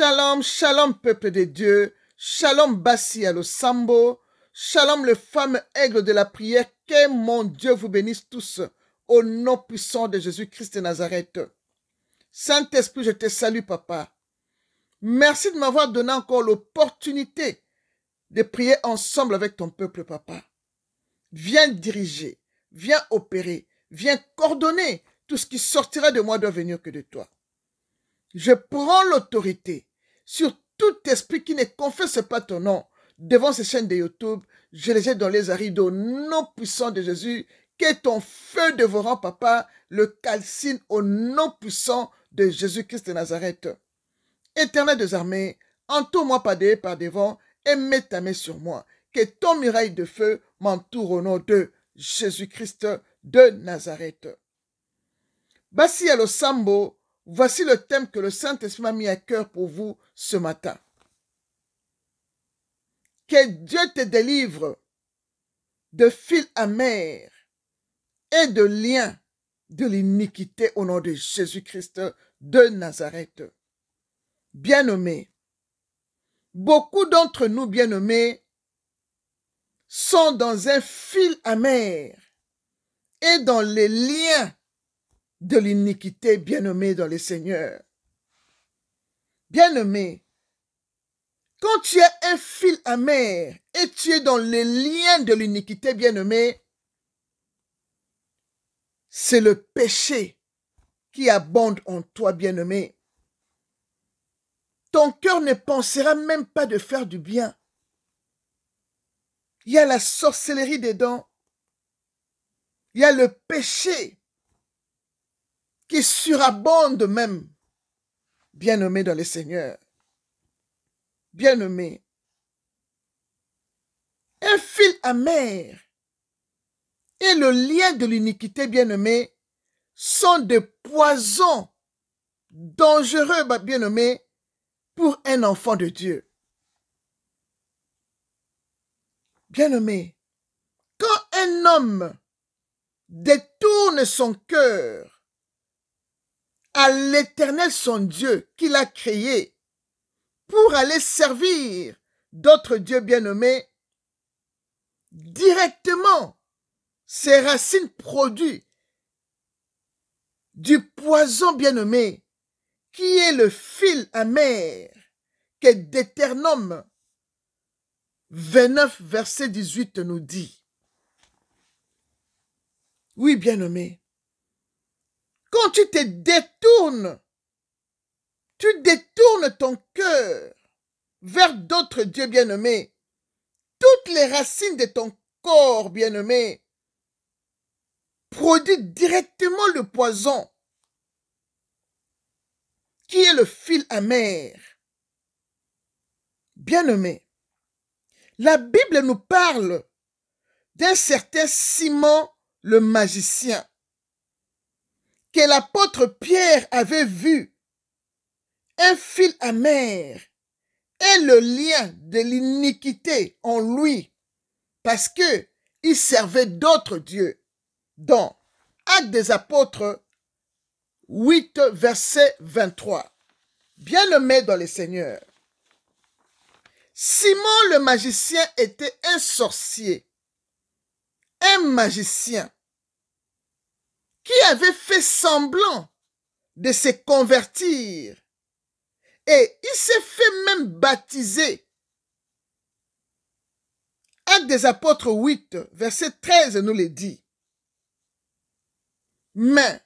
Shalom, shalom peuple de Dieu, shalom Bassi à Losambo, shalom le fameux aigle de la prière, que mon Dieu vous bénisse tous, au nom puissant de Jésus-Christ de Nazareth. Saint-Esprit, je te salue papa. Merci de m'avoir donné encore l'opportunité de prier ensemble avec ton peuple papa. Viens diriger, viens opérer, viens coordonner, tout ce qui sortira de moi doit venir que de toi. Je prends l'autorité sur tout esprit qui ne confesse pas ton nom devant ces chaînes de YouTube. Je les jette dans les arides au nom puissant de Jésus. Que ton feu dévorant, papa, le calcine au nom puissant de Jésus-Christ de Nazareth. Éternel des armées, entoure-moi par derrière, par devant et mets ta main sur moi. Que ton muraille de feu m'entoure au nom de Jésus-Christ de Nazareth. Bassi à Losambo, voici le thème que le Saint-Esprit m'a mis à cœur pour vous ce matin. Que Dieu te délivre de fils amers et de liens de l'iniquité au nom de Jésus-Christ de Nazareth. Bien-aimés, beaucoup d'entre nous, bien-aimés, sont dans un fil amer et dans les liens de l'iniquité, bien-aimé dans le Seigneur. Bien-aimé, quand tu as un fil amer et tu es dans les liens de l'iniquité, bien-aimé, c'est le péché qui abonde en toi, bien-aimé. Ton cœur ne pensera même pas de faire du bien. Il y a la sorcellerie dedans. Il y a le péché qui surabonde même, bien-aimé dans le Seigneur. Bien-aimé, un fil amer et le lien de l'iniquité, bien-aimé, sont des poisons dangereux, bien-aimé, pour un enfant de Dieu. Bien-aimé, quand un homme détourne son cœur à l'Éternel son Dieu qu'il a créé pour aller servir d'autres dieux bien-aimés, directement, ses racines produisent du poison bien-aimé qui est le fil amer que Deutéronome 29, verset 18 nous dit. Oui, bien-aimé, quand tu te détournes, tu détournes ton cœur vers d'autres dieux bien-aimés, toutes les racines de ton corps bien-aimé produisent directement le poison qui est le fil amer. Bien-aimé, la Bible nous parle d'un certain Simon le magicien que l'apôtre Pierre avait vu, un fil amer et le lien de l'iniquité en lui parce que il servait d'autres dieux. Dans Actes des Apôtres 8, verset 23. Bien-aimé dans le Seigneur, Simon le magicien était un sorcier, un magicien qui avait fait semblant de se convertir et il s'est fait même baptiser. Actes des Apôtres 8, verset 13 nous le dit. Mais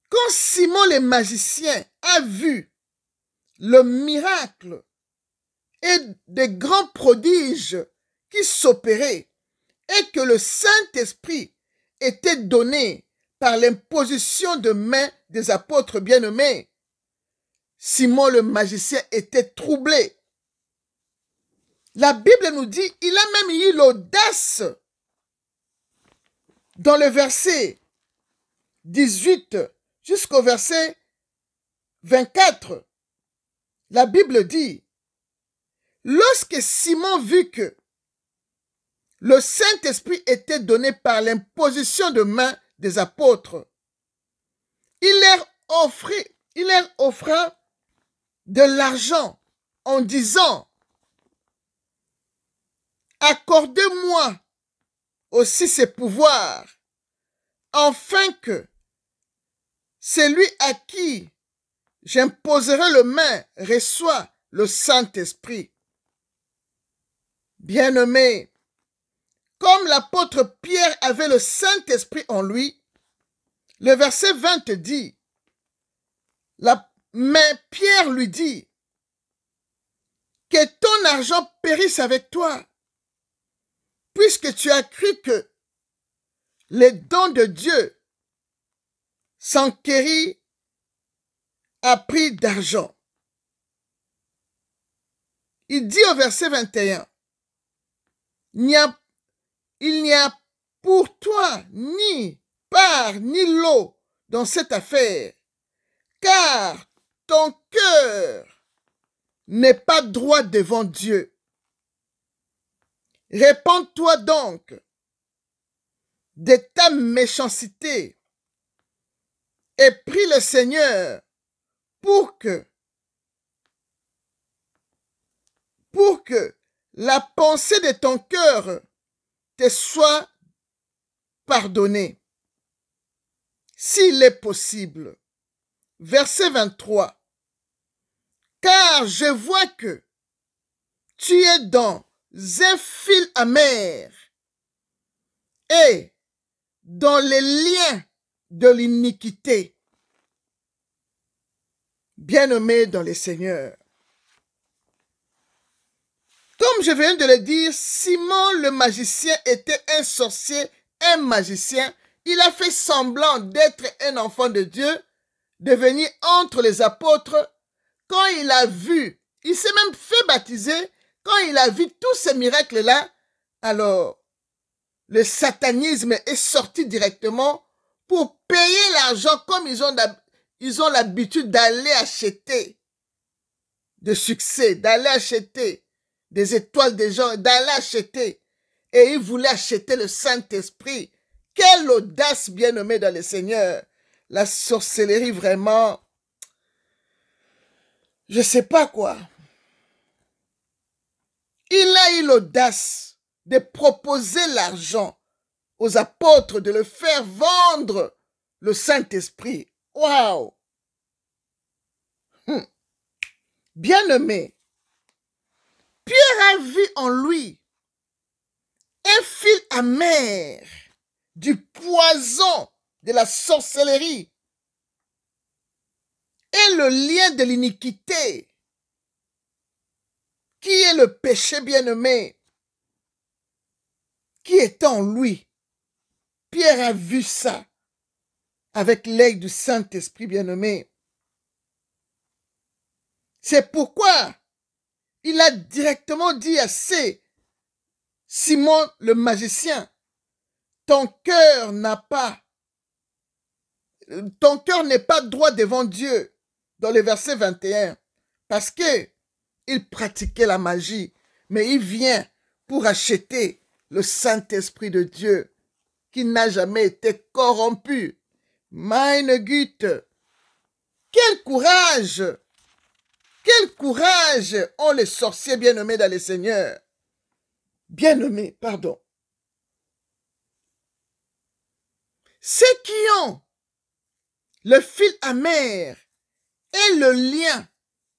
quand Simon le magicien a vu le miracle et des grands prodiges qui s'opéraient et que le Saint-Esprit était donné par l'imposition de main des apôtres bien-aimés, Simon le magicien était troublé. La Bible nous dit, il a même eu l'audace, dans le verset 18 jusqu'au verset 24, la Bible dit, lorsque Simon vit que le Saint-Esprit était donné par l'imposition de main des apôtres, il leur offra de l'argent en disant, accordez-moi aussi ces pouvoirs, afin que celui à qui j'imposerai le main reçoit le Saint-Esprit. Bien-aimé, comme l'apôtre Pierre avait le Saint-Esprit en lui, le verset 20 dit, mais Pierre lui dit, que ton argent périsse avec toi, puisque tu as cru que les dons de Dieu s'enquérir à prix d'argent. Il dit au verset 21, il n'y a pour toi ni part ni lot dans cette affaire, car ton cœur n'est pas droit devant Dieu. Répands-toi donc de ta méchanceté et prie le Seigneur pour que la pensée de ton cœur te soit pardonnée, s'il est possible. Verset 23. Car je vois que tu es dans un fil amer et dans les liens de l'iniquité. Bien-aimé dans le Seigneur. Comme je viens de le dire, Simon le magicien était un sorcier, un magicien. Il a fait semblant d'être un enfant de Dieu, de venir entre les apôtres. Quand il a vu, il s'est même fait baptiser, quand il a vu tous ces miracles-là, alors le satanisme est sorti directement pour payer l'argent comme ils ont l'habitude d'aller acheter de succès, d'aller acheter des étoiles des gens, d'aller acheter. Et ils voulaient acheter le Saint-Esprit. Quelle audace, bien-aimé dans le Seigneur. La sorcellerie, vraiment, je sais pas quoi. Il a eu l'audace de proposer l'argent aux apôtres, de le faire vendre le Saint-Esprit. Waouh! Bien-aimé, Pierre a vu en lui un fil amer du poison de la sorcellerie et le lien de l'iniquité qui est le péché, bien-aimé, qui est en lui. Pierre a vu ça avec l'œil du Saint-Esprit, bien-aimé. C'est pourquoi il a directement dit à Simon le magicien, ton cœur n'est pas droit devant Dieu, dans le verset 21, parce que il pratiquait la magie, mais il vient pour acheter le Saint-Esprit de Dieu, qui n'a jamais été corrompu. Meine Güte, quel courage! Quel courage ont les sorciers bien-aimés dans le Seigneur. Bien-aimés, pardon. Ceux qui ont le fil amer et le lien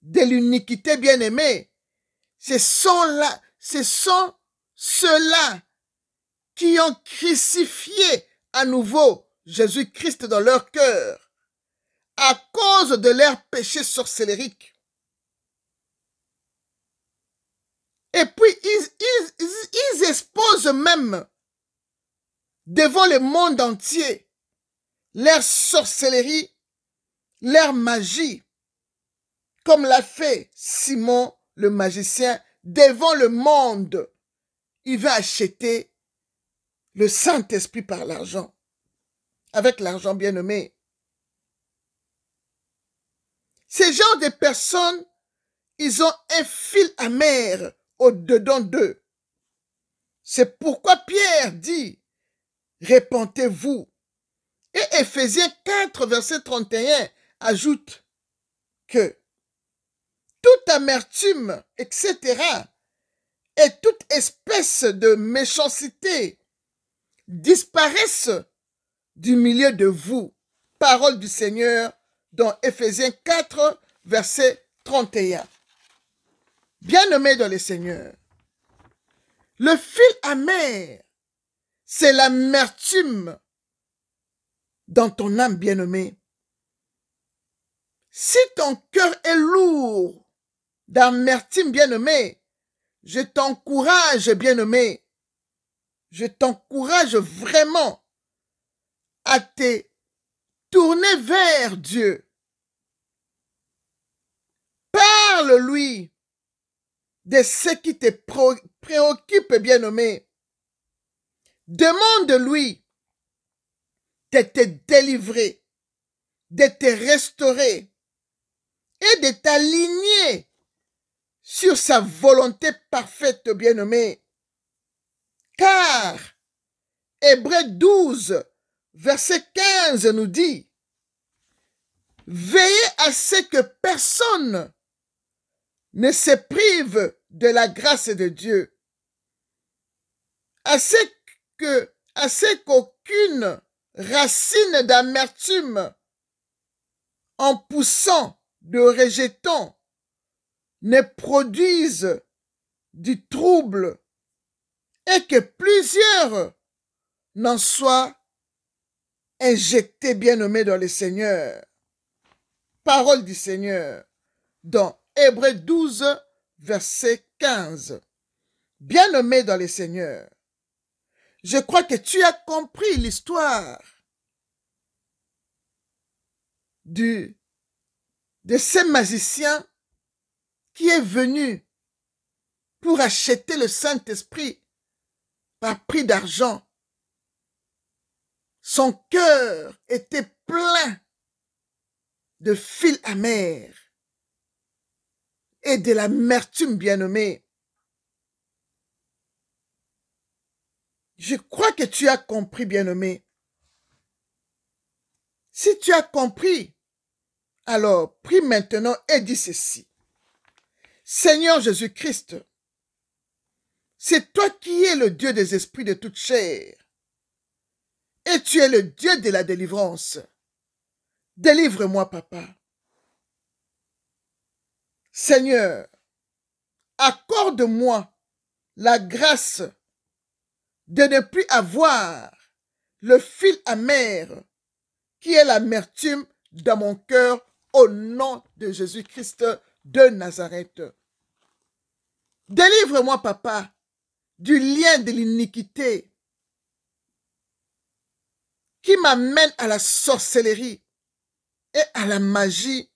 de l'iniquité bien-aimée, ce sont ceux-là qui ont crucifié à nouveau Jésus-Christ dans leur cœur à cause de leur péché sorcellérique. Et puis, ils exposent même devant le monde entier leur sorcellerie, leur magie, comme l'a fait Simon le magicien devant le monde. Il va acheter le Saint-Esprit par l'argent, avec l'argent bien-aimé. Ces genres de personnes, ils ont un fil amer au-dedans d'eux. C'est pourquoi Pierre dit, répentez-vous. Et Éphésiens 4, verset 31 ajoute que toute amertume, etc., et toute espèce de méchanceté disparaissent du milieu de vous. Parole du Seigneur dans Éphésiens 4, verset 31. Bien-aimés dans le Seigneur, le fil amer, c'est l'amertume dans ton âme, bien-aimé. Si ton cœur est lourd d'amertume, bien-aimé, je t'encourage, bien-aimé, je t'encourage vraiment à te tourner vers Dieu. Parle-lui de ce qui te préoccupe, bien-aimé. Demande-lui de te délivrer, de te restaurer et de t'aligner sur sa volonté parfaite, bien-aimé. Car Hébreux 12, verset 15 nous dit: veillez à ce que personne ne se prive de la grâce de Dieu, à ce qu'aucune racine d'amertume en poussant de rejeton ne produise du trouble et que plusieurs n'en soient injectés, bien-aimés dans le Seigneur. Parole du Seigneur dans Hébreux 12, verset 15. Bien-aimé dans le Seigneur, je crois que tu as compris l'histoire de ce magicien qui est venu pour acheter le Saint-Esprit par prix d'argent. Son cœur était plein de fil amer et de l'amertume, bien-aimée. Je crois que tu as compris, bien-aimé. Si tu as compris, alors prie maintenant et dis ceci. Seigneur Jésus-Christ, c'est toi qui es le Dieu des esprits de toute chair. Et tu es le Dieu de la délivrance. Délivre-moi, papa. Seigneur, accorde-moi la grâce de ne plus avoir le fil amer qui est l'amertume dans mon cœur au nom de Jésus-Christ de Nazareth. Délivre-moi, papa, du lien de l'iniquité qui m'amène à la sorcellerie et à la magie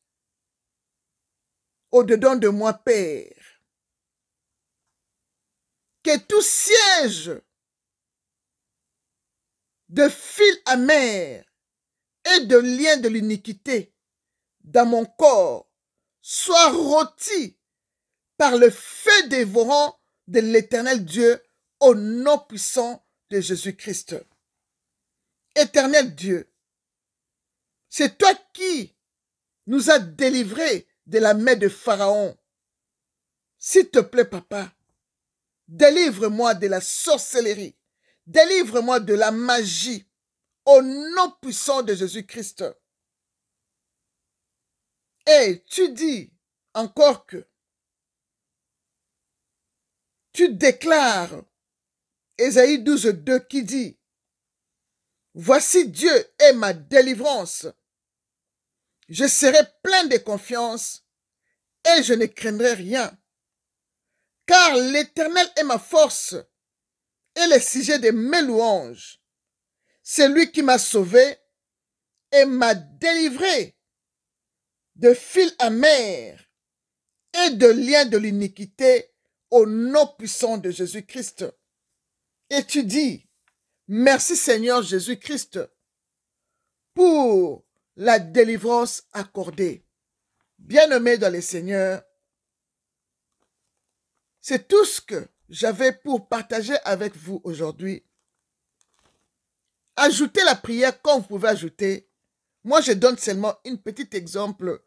au-dedans de moi, Père. Que tout siège de fil amer et de lien de l'iniquité dans mon corps soit rôti par le feu dévorant de l'Éternel Dieu au nom puissant de Jésus-Christ. Éternel Dieu, c'est toi qui nous as délivrés de la main de Pharaon. S'il te plaît, papa, délivre-moi de la sorcellerie, délivre-moi de la magie au nom puissant de Jésus-Christ. Et tu dis encore que tu déclares Ésaïe 12, 2 qui dit: voici Dieu est ma délivrance. Je serai plein de confiance et je ne craindrai rien. Car l'Éternel est ma force et le sujet de mes louanges. C'est lui qui m'a sauvé et m'a délivré de fil amer et de liens de l'iniquité au nom puissant de Jésus-Christ. Et tu dis: merci Seigneur Jésus-Christ pour la délivrance accordée. Bien-aimés dans le Seigneur, c'est tout ce que j'avais pour partager avec vous aujourd'hui. Ajoutez la prière quand vous pouvez ajouter. Moi, je donne seulement un petit exemple.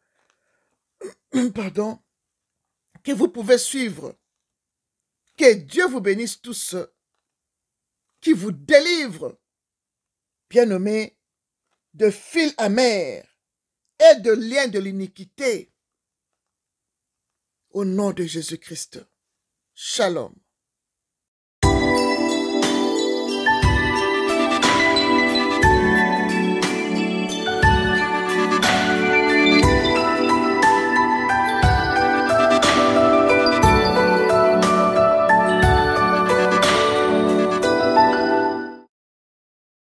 Pardon. que vous pouvez suivre. Que Dieu vous bénisse tous, qui vous délivre, bien-aimés, de fils amers et de liens de l'iniquité. Au nom de Jésus-Christ. Shalom.